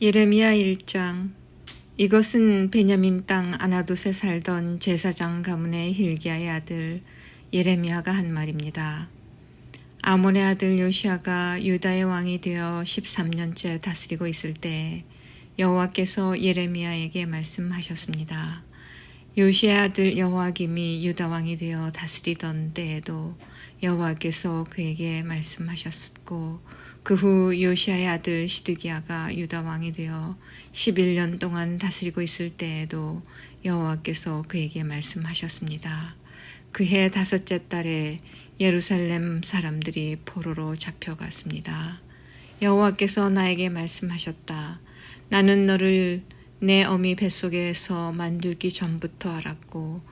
예레미야 1장. 이것은 베냐민 땅 아나돗에 살던 제사장 가문의 hil기야의 아들 예레미야가 한 말입니다. 아몬의 아들 요시야가 유다의 왕이 되어 13년째 다스리고 있을 때 여호와께서 예레미야에게 말씀하셨습니다. 요시야의 아들 여호아김이 유다 왕이 되어 다스리던 때에도 여호와께서 그에게 말씀하셨고, 그 후 요시야의 아들 시드기야가 유다 왕이 되어 11년 동안 다스리고 있을 때에도 여호와께서 그에게 말씀하셨습니다. 그해 5째 달에 예루살렘 사람들이 포로로 잡혀갔습니다. 여호와께서 나에게 말씀하셨다. 나는 너를 내 어미 뱃속에서 만들기 전부터 알았고,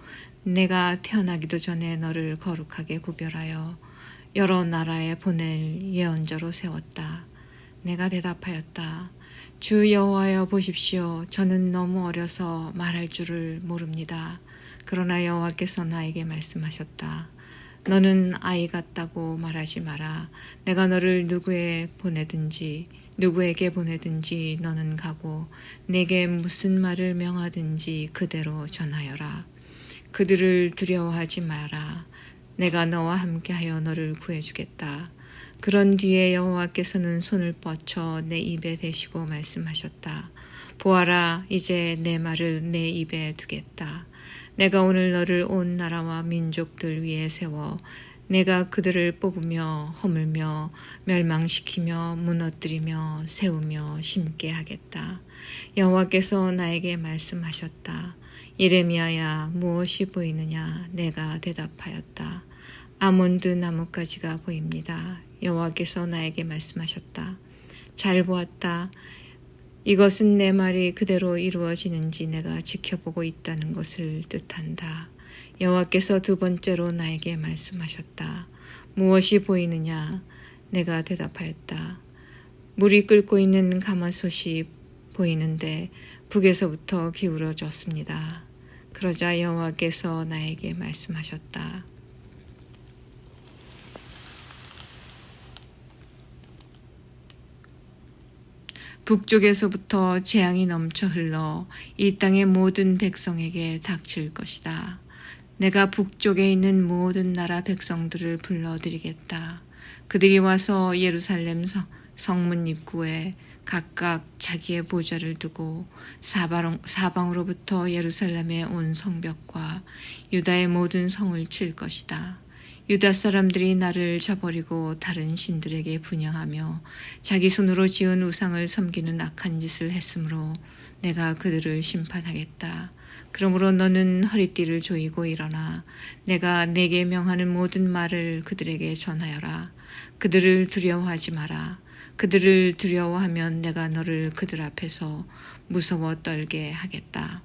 내가 태어나기도 전에 너를 거룩하게 구별하여 여러 나라에 보낼 예언자로 세웠다. 내가 대답하였다. 주 여호와여, 보십시오. 저는 너무 어려서 말할 줄을 모릅니다. 그러나 여호와께서 나에게 말씀하셨다. 너는 아이 같다고 말하지 마라. 내가 너를 누구에게 보내든지 너는 가고 내게 무슨 말을 명하든지 그대로 전하여라. 그들을 두려워하지 마라. 내가 너와 함께하여 너를 구해주겠다. 그런 뒤에 여호와께서는 손을 뻗쳐 내 입에 대시고 말씀하셨다. 보아라, 이제 내 말을 내 입에 두겠다. 내가 오늘 너를 온 나라와 민족들 위에 세워 내가 그들을 뽑으며 허물며 멸망시키며 무너뜨리며 세우며 심게 하겠다. 여호와께서 나에게 말씀하셨다. 예레미야야, 무엇이 보이느냐? 내가 대답하였다. 아몬드 나뭇가지가 보입니다. 여호와께서 나에게 말씀하셨다. 잘 보았다. 이것은 내 말이 그대로 이루어지는지 내가 지켜보고 있다는 것을 뜻한다. 여호와께서 2번째로 나에게 말씀하셨다. 무엇이 보이느냐? 내가 대답하였다. 물이 끓고 있는 가마솥이 보이는데 북에서부터 기울어졌습니다. 그러자 여호와께서 나에게 말씀하셨다. 북쪽에서부터 재앙이 넘쳐 흘러 이 땅의 모든 백성에게 닥칠 것이다. 내가 북쪽에 있는 모든 나라 백성들을 불러들이겠다. 그들이 와서 예루살렘 성문 입구에 각각 자기의 보좌를 두고 사방으로부터 예루살렘의 온 성벽과 유다의 모든 성을 칠 것이다. 유다 사람들이 나를 저버리고 다른 신들에게 분향하며 자기 손으로 지은 우상을 섬기는 악한 짓을 했으므로 내가 그들을 심판하겠다. 그러므로 너는 허리띠를 조이고 일어나 내가 내게 명하는 모든 말을 그들에게 전하여라. 그들을 두려워하지 마라. 그들을 두려워하면 내가 너를 그들 앞에서 무서워 떨게 하겠다.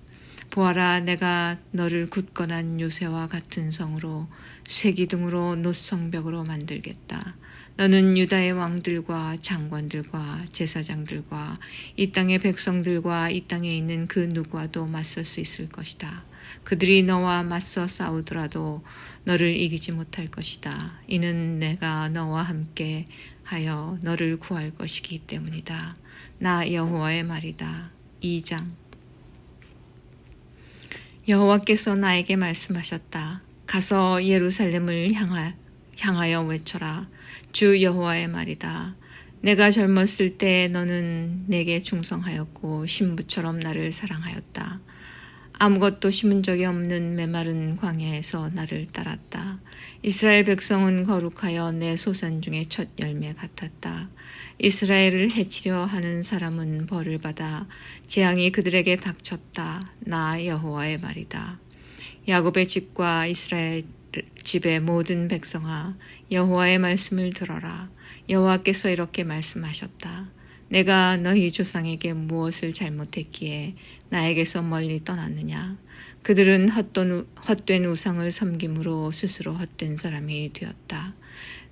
보아라, 내가 너를 굳건한 요새와 같은 성으로 쇠기둥으로 놋성벽으로 만들겠다. 너는 유다의 왕들과 장관들과 제사장들과 이 땅의 백성들과 이 땅에 있는 그 누구와도 맞설 수 있을 것이다. 그들이 너와 맞서 싸우더라도 너를 이기지 못할 것이다. 이는 내가 너와 함께 하여 너를 구할 것이기 때문이다. 나 여호와의 말이다. 2장. 여호와께서 나에게 말씀하셨다. 가서 예루살렘을 향하여 외쳐라. 주 여호와의 말이다. 내가 젊었을 때 너는 내게 충성하였고 신부처럼 나를 사랑하였다. 아무것도 심은 적이 없는 메마른 광야에서 나를 따랐다. 이스라엘 백성은 거룩하여 내 소산 중에 첫 열매 같았다. 이스라엘을 해치려 하는 사람은 벌을 받아 재앙이 그들에게 닥쳤다. 나 여호와의 말이다. 야곱의 집과 이스라엘 집의 모든 백성아, 여호와의 말씀을 들어라. 여호와께서 이렇게 말씀하셨다. 내가 너희 조상에게 무엇을 잘못했기에 나에게서 멀리 떠났느냐? 그들은 헛된 우상을 섬김으로 스스로 헛된 사람이 되었다.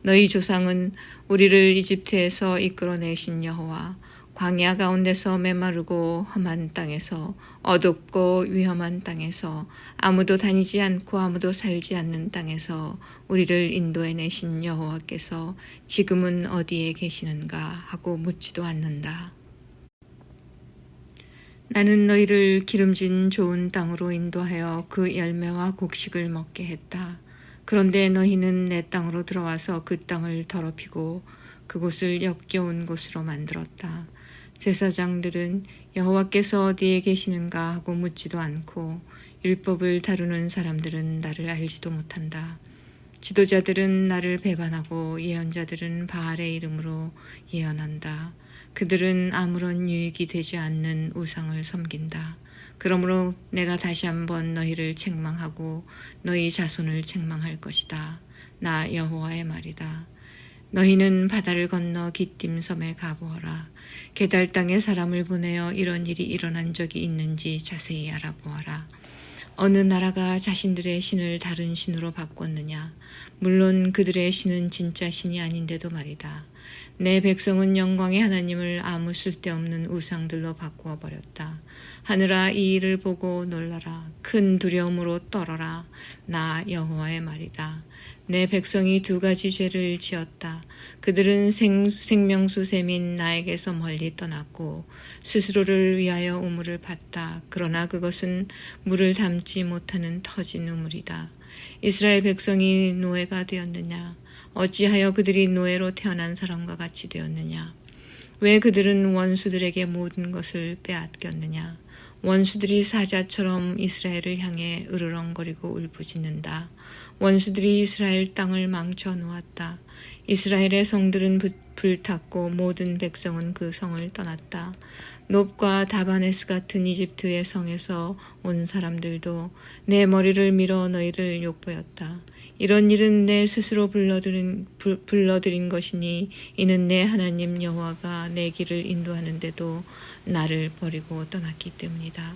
너희 조상은 우리를 이집트에서 이끌어내신 여호와, 광야 가운데서 메마르고 험한 땅에서, 어둡고 위험한 땅에서, 아무도 다니지 않고 아무도 살지 않는 땅에서 우리를 인도해내신 여호와께서 지금은 어디에 계시는가 하고 묻지도 않는다. 나는 너희를 기름진 좋은 땅으로 인도하여 그 열매와 곡식을 먹게 했다. 그런데 너희는 내 땅으로 들어와서 그 땅을 더럽히고 그곳을 역겨운 곳으로 만들었다. 제사장들은 여호와께서 어디에 계시는가 하고 묻지도 않고 율법을 다루는 사람들은 나를 알지도 못한다. 지도자들은 나를 배반하고 예언자들은 바알의 이름으로 예언한다. 그들은 아무런 유익이 되지 않는 우상을 섬긴다. 그러므로 내가 다시 한번 너희를 책망하고 너희 자손을 책망할 것이다. 나 여호와의 말이다. 너희는 바다를 건너 기띔 섬에 가보아라. 게달 땅에 사람을 보내어 이런 일이 일어난 적이 있는지 자세히 알아보아라. 어느 나라가 자신들의 신을 다른 신으로 바꿨느냐? 물론 그들의 신은 진짜 신이 아닌데도 말이다. 내 백성은 영광의 하나님을 아무 쓸데없는 우상들로 바꾸어 버렸다. 하늘아, 이 일을 보고 놀라라. 큰 두려움으로 떨어라. 나 여호와의 말이다. 내 백성이 두 가지 죄를 지었다. 그들은 생명수 샘인 나에게서 멀리 떠났고 스스로를 위하여 우물을 팠다. 그러나 그것은 물을 담지 못하는 터진 우물이다. 이스라엘 백성이 노예가 되었느냐? 어찌하여 그들이 노예로 태어난 사람과 같이 되었느냐? 왜 그들은 원수들에게 모든 것을 빼앗겼느냐? 원수들이 사자처럼 이스라엘을 향해 으르렁거리고 울부짖는다. 원수들이 이스라엘 땅을 망쳐 놓았다. 이스라엘의 성들은 불탔고 모든 백성은 그 성을 떠났다. 놉과 다바네스 같은 이집트의 성에서 온 사람들도 내 머리를 밀어 너희를 욕보였다. 이런 일은 내 스스로 불러들인 것이니 이는 내 하나님 여호와가 내 길을 인도하는데도 나를 버리고 떠났기 때문이다.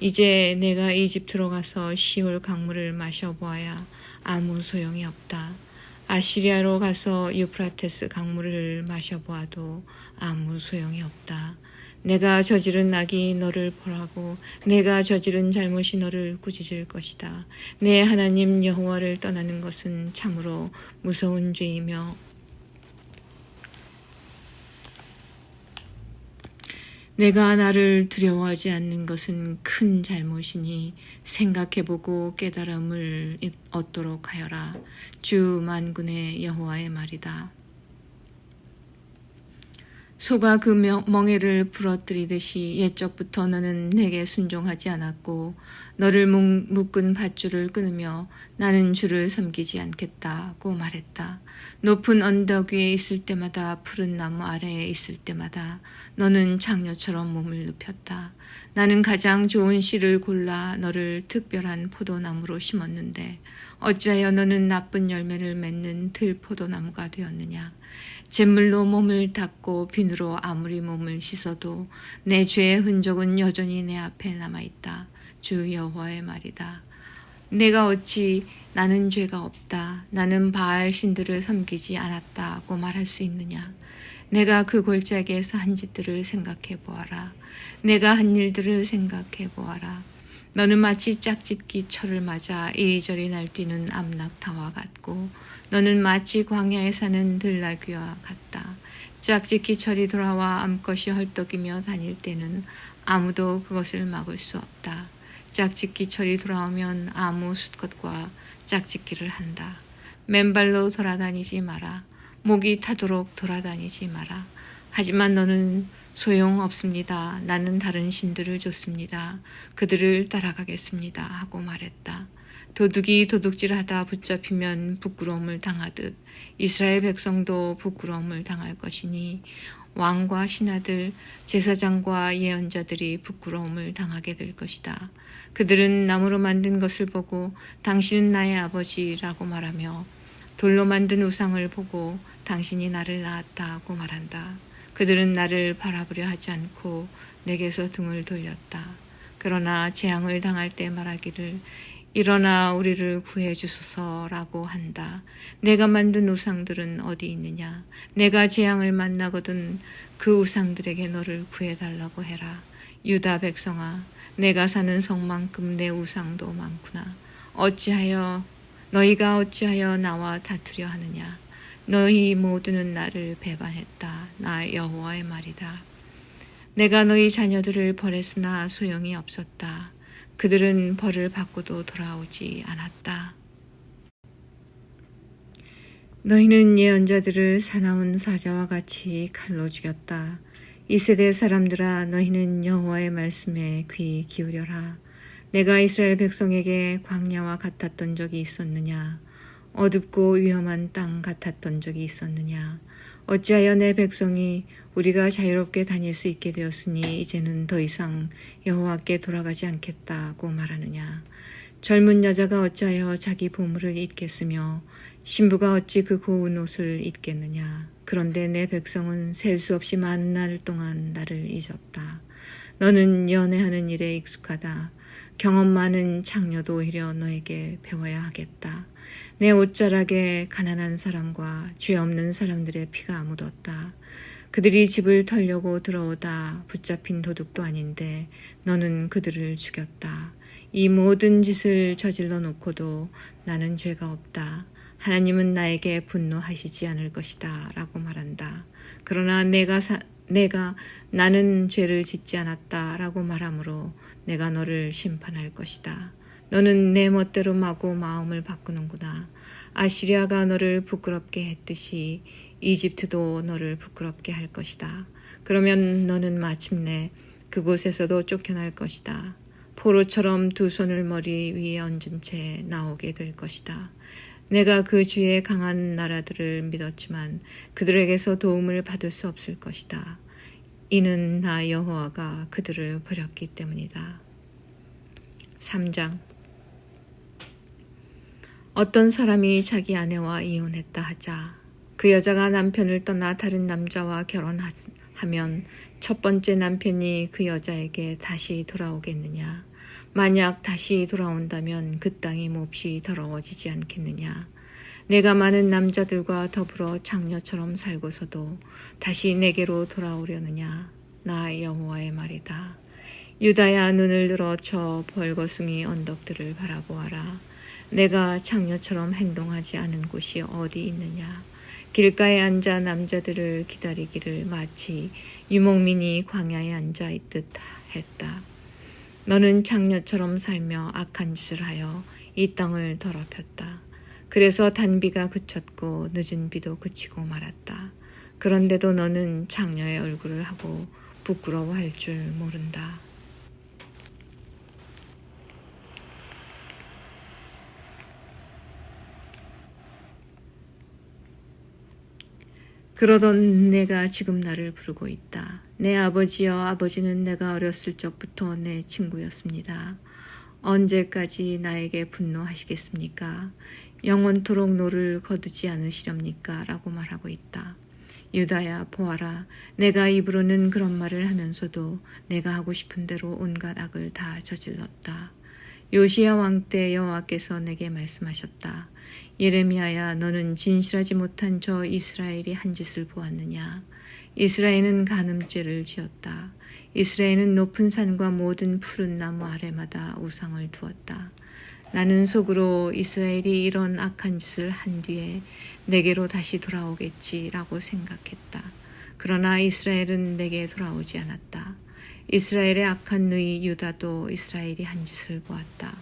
이제 내가 이집트로 가서 시올 강물을 마셔보아야 아무 소용이 없다. 아시리아로 가서 유프라테스 강물을 마셔보아도 아무 소용이 없다. 내가 저지른 악이 너를 벌하고 내가 저지른 잘못이 너를 꾸짖을 것이다. 내 하나님 여호와를 떠나는 것은 참으로 무서운 죄이며 내가 나를 두려워하지 않는 것은 큰 잘못이니 생각해보고 깨달음을 얻도록 하여라. 주 만군의 여호와의 말이다. 소가 그 멍에를 부러뜨리듯이 옛적부터 너는 내게 순종하지 않았고 너를 묶은 밧줄을 끊으며 나는 주를 섬기지 않겠다고 말했다. 높은 언덕 위에 있을 때마다 푸른 나무 아래에 있을 때마다 너는 장녀처럼 몸을 눕혔다. 나는 가장 좋은 씨를 골라 너를 특별한 포도나무로 심었는데 어찌하여 너는 나쁜 열매를 맺는 들포도나무가 되었느냐. 잿물로 몸을 닦고 비누로 아무리 몸을 씻어도 내 죄의 흔적은 여전히 내 앞에 남아있다. 주 여호와의 말이다. 내가 어찌 나는 죄가 없다. 나는 바알 신들을 섬기지 않았다고 말할 수 있느냐. 내가 그 골짜기에서 한 짓들을 생각해 보아라. 내가 한 일들을 생각해 보아라. 너는 마치 짝짓기 철을 맞아 이리저리 날뛰는 암낙타와 같고 너는 마치 광야에 사는 들나귀와 같다. 짝짓기 철이 돌아와 암컷이 헐떡이며 다닐 때는 아무도 그것을 막을 수 없다. 짝짓기 철이 돌아오면 아무 수컷과 짝짓기를 한다. 맨발로 돌아다니지 마라. 목이 타도록 돌아다니지 마라. 하지만 너는 소용없습니다. 나는 다른 신들을 줬습니다. 그들을 따라가겠습니다. 하고 말했다. 도둑이 도둑질하다 붙잡히면 부끄러움을 당하듯 이스라엘 백성도 부끄러움을 당할 것이니 왕과 신하들, 제사장과 예언자들이 부끄러움을 당하게 될 것이다. 그들은 나무로 만든 것을 보고 당신은 나의 아버지라고 말하며 돌로 만든 우상을 보고 당신이 나를 낳았다고 말한다. 그들은 나를 바라보려 하지 않고 내게서 등을 돌렸다. 그러나 재앙을 당할 때 말하기를 일어나 우리를 구해 주소서라고 한다. 내가 만든 우상들은 어디 있느냐? 내가 재앙을 만나거든 그 우상들에게 너를 구해달라고 해라. 유다 백성아, 내가 사는 성만큼 내 우상도 많구나. 너희가 어찌하여 나와 다투려 하느냐? 너희 모두는 나를 배반했다. 나 여호와의 말이다. 내가 너희 자녀들을 벌했으나 소용이 없었다. 그들은 벌을 받고도 돌아오지 않았다. 너희는 예언자들을 사나운 사자와 같이 칼로 죽였다. 이 세대 사람들아, 너희는 여호와의 말씀에 귀 기울여라. 내가 이스라엘 백성에게 광야와 같았던 적이 있었느냐? 어둡고 위험한 땅 같았던 적이 있었느냐? 어찌하여 내 백성이 우리가 자유롭게 다닐 수 있게 되었으니 이제는 더 이상 여호와께 돌아가지 않겠다고 말하느냐? 젊은 여자가 어찌하여 자기 보물을 잊겠으며 신부가 어찌 그 고운 옷을 잊겠느냐? 그런데 내 백성은 셀 수 없이 많은 날 동안 나를 잊었다. 너는 연애하는 일에 익숙하다. 경험 많은 장녀도 오히려 너에게 배워야 하겠다. 내 옷자락에 가난한 사람과 죄 없는 사람들의 피가 묻었다. 그들이 집을 털려고 들어오다 붙잡힌 도둑도 아닌데 너는 그들을 죽였다. 이 모든 짓을 저질러 놓고도 나는 죄가 없다. 하나님은 나에게 분노하시지 않을 것이다 라고 말한다. 그러나 내가 나는 죄를 짓지 않았다 라고 말하므로 내가 너를 심판할 것이다. 너는 내 멋대로 마구 마음을 바꾸는구나. 아시리아가 너를 부끄럽게 했듯이 이집트도 너를 부끄럽게 할 것이다. 그러면 너는 마침내 그곳에서도 쫓겨날 것이다. 포로처럼 두 손을 머리 위에 얹은 채 나오게 될 것이다. 내가 그 주의 강한 나라들을 믿었지만 그들에게서 도움을 받을 수 없을 것이다. 이는 나 여호와가 그들을 버렸기 때문이다. 3장. 어떤 사람이 자기 아내와 이혼했다 하자. 그 여자가 남편을 떠나 다른 남자와 결혼하면 첫 번째 남편이 그 여자에게 다시 돌아오겠느냐? 만약 다시 돌아온다면 그 땅이 몹시 더러워지지 않겠느냐? 내가 많은 남자들과 더불어 장녀처럼 살고서도 다시 내게로 돌아오려느냐? 나 여호와의 말이다. 유다야, 눈을 들어 저 벌거숭이 언덕들을 바라보아라. 내가 장녀처럼 행동하지 않은 곳이 어디 있느냐? 길가에 앉아 남자들을 기다리기를 마치 유목민이 광야에 앉아 있듯 했다. 너는 장녀처럼 살며 악한 짓을 하여 이 땅을 더럽혔다. 그래서 단비가 그쳤고 늦은 비도 그치고 말았다. 그런데도 너는 장녀의 얼굴을 하고 부끄러워할 줄 모른다. 그러던 내가 지금 나를 부르고 있다. 내 아버지여, 아버지는 내가 어렸을 적부터 내 친구였습니다. 언제까지 나에게 분노하시겠습니까? 영원토록 노를 거두지 않으시렵니까? 라고 말하고 있다. 유다야, 보아라. 내가 입으로는 그런 말을 하면서도 내가 하고 싶은 대로 온갖 악을 다 저질렀다. 요시야 왕 때 여호와께서 내게 말씀하셨다. 예레미야야, 너는 진실하지 못한 저 이스라엘이 한 짓을 보았느냐? 이스라엘은 간음죄를 지었다. 이스라엘은 높은 산과 모든 푸른 나무 아래마다 우상을 두었다. 나는 속으로 이스라엘이 이런 악한 짓을 한 뒤에 내게로 다시 돌아오겠지라고 생각했다. 그러나 이스라엘은 내게 돌아오지 않았다. 이스라엘의 악한 누이 유다도 이스라엘이 한 짓을 보았다.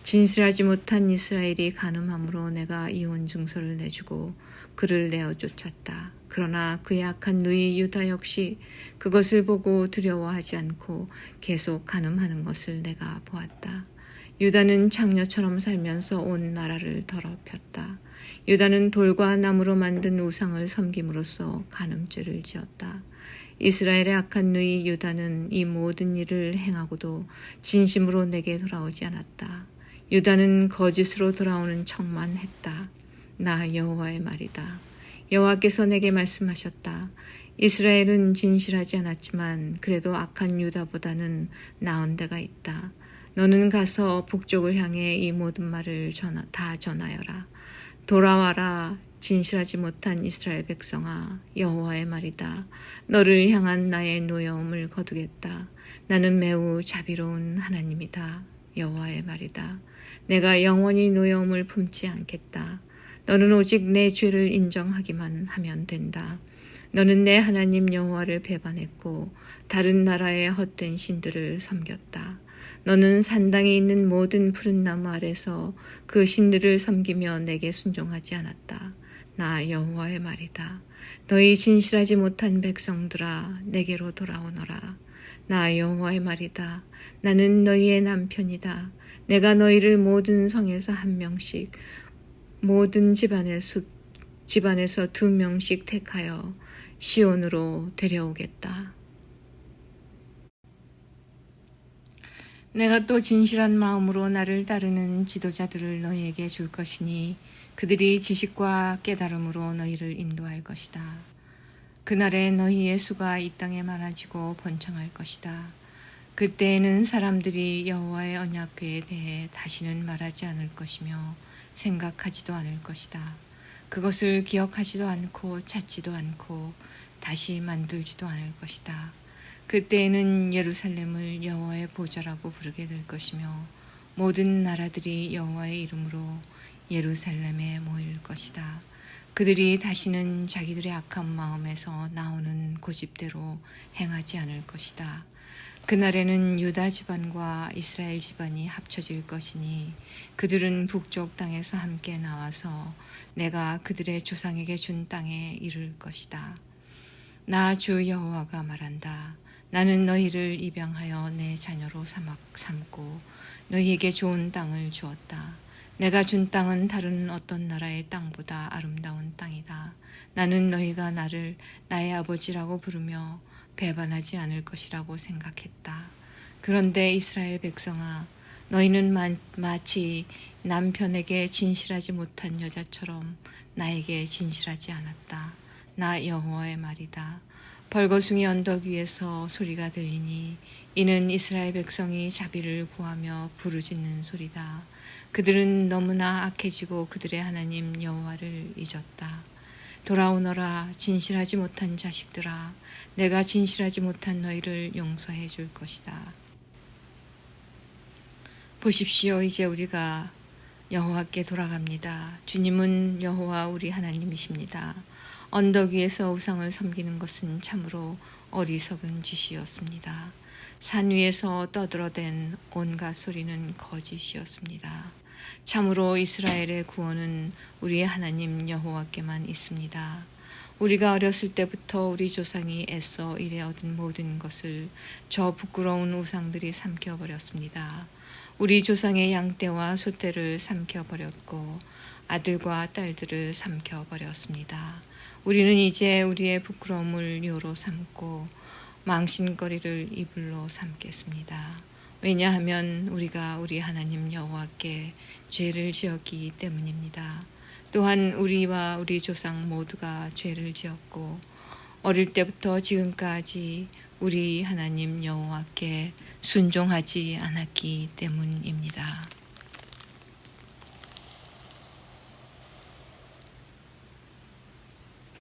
진실하지 못한 이스라엘이 간음함으로 내가 이혼 증서를 내주고 그를 내어 쫓았다. 그러나 그의 악한 누이 유다 역시 그것을 보고 두려워하지 않고 계속 간음하는 것을 내가 보았다. 유다는 장녀처럼 살면서 온 나라를 더럽혔다. 유다는 돌과 나무로 만든 우상을 섬김으로써 간음죄를 지었다. 이스라엘의 악한 누이 유다는 이 모든 일을 행하고도 진심으로 내게 돌아오지 않았다. 유다는 거짓으로 돌아오는 척만 했다. 나 여호와의 말이다. 여호와께서 내게 말씀하셨다. 이스라엘은 진실하지 않았지만 그래도 악한 유다보다는 나은 데가 있다. 너는 가서 북쪽을 향해 이 모든 말을 다 전하여라. 돌아와라. 진실하지 못한 이스라엘 백성아, 여호와의 말이다. 너를 향한 나의 노여움을 거두겠다. 나는 매우 자비로운 하나님이다. 여호와의 말이다. 내가 영원히 노여움을 품지 않겠다. 너는 오직 내 죄를 인정하기만 하면 된다. 너는 내 하나님 여호와를 배반했고 다른 나라의 헛된 신들을 섬겼다. 너는 산당에 있는 모든 푸른 나무 아래서 그 신들을 섬기며 내게 순종하지 않았다. 나 여호와의 말이다. 너희 진실하지 못한 백성들아 내게로 돌아오너라. 나 여호와의 말이다. 나는 너희의 남편이다. 내가 너희를 모든 성에서 한 명씩 모든 집안에서 2명씩 택하여 시온으로 데려오겠다. 내가 또 진실한 마음으로 나를 따르는 지도자들을 너희에게 줄 것이니 그들이 지식과 깨달음으로 너희를 인도할 것이다. 그날에 너희의 수가 이 땅에 많아지고 번창할 것이다. 그때에는 사람들이 여호와의 언약궤에 대해 다시는 말하지 않을 것이며 생각하지도 않을 것이다. 그것을 기억하지도 않고 찾지도 않고 다시 만들지도 않을 것이다. 그때에는 예루살렘을 여호와의 보좌라고 부르게 될 것이며 모든 나라들이 여호와의 이름으로 예루살렘에 모일 것이다. 그들이 다시는 자기들의 악한 마음에서 나오는 고집대로 행하지 않을 것이다. 그날에는 유다 집안과 이스라엘 집안이 합쳐질 것이니 그들은 북쪽 땅에서 함께 나와서 내가 그들의 조상에게 준 땅에 이를 것이다. 나 주 여호와가 말한다. 나는 너희를 입양하여 내 자녀로 삼고 너희에게 좋은 땅을 주었다. 내가 준 땅은 다른 어떤 나라의 땅보다 아름다운 땅이다. 나는 너희가 나를 나의 아버지라고 부르며 배반하지 않을 것이라고 생각했다. 그런데 이스라엘 백성아, 너희는 마치 남편에게 진실하지 못한 여자처럼 나에게 진실하지 않았다. 나 여호와의 말이다. 벌거숭이 언덕 위에서 소리가 들리니 이는 이스라엘 백성이 자비를 구하며 부르짖는 소리다. 그들은 너무나 악해지고 그들의 하나님 여호와를 잊었다. 돌아오너라 진실하지 못한 자식들아, 내가 진실하지 못한 너희를 용서해 줄 것이다. 보십시오, 이제 우리가 여호와께 돌아갑니다. 주님은 여호와 우리 하나님이십니다. 언덕 위에서 우상을 섬기는 것은 참으로 어리석은 짓이었습니다. 산 위에서 떠들어댄 온갖 소리는 거짓이었습니다. 참으로 이스라엘의 구원은 우리의 하나님 여호와께만 있습니다. 우리가 어렸을 때부터 우리 조상이 애써 일에 얻은 모든 것을 저 부끄러운 우상들이 삼켜버렸습니다. 우리 조상의 양떼와 소떼를 삼켜버렸고 아들과 딸들을 삼켜버렸습니다. 우리는 이제 우리의 부끄러움을 요로 삼고 망신거리를 이불로 삼겠습니다. 왜냐하면 우리가 우리 하나님 여호와께 죄를 지었기 때문입니다. 또한 우리와 우리 조상 모두가 죄를 지었고 어릴 때부터 지금까지 우리 하나님 여호와께 순종하지 않았기 때문입니다.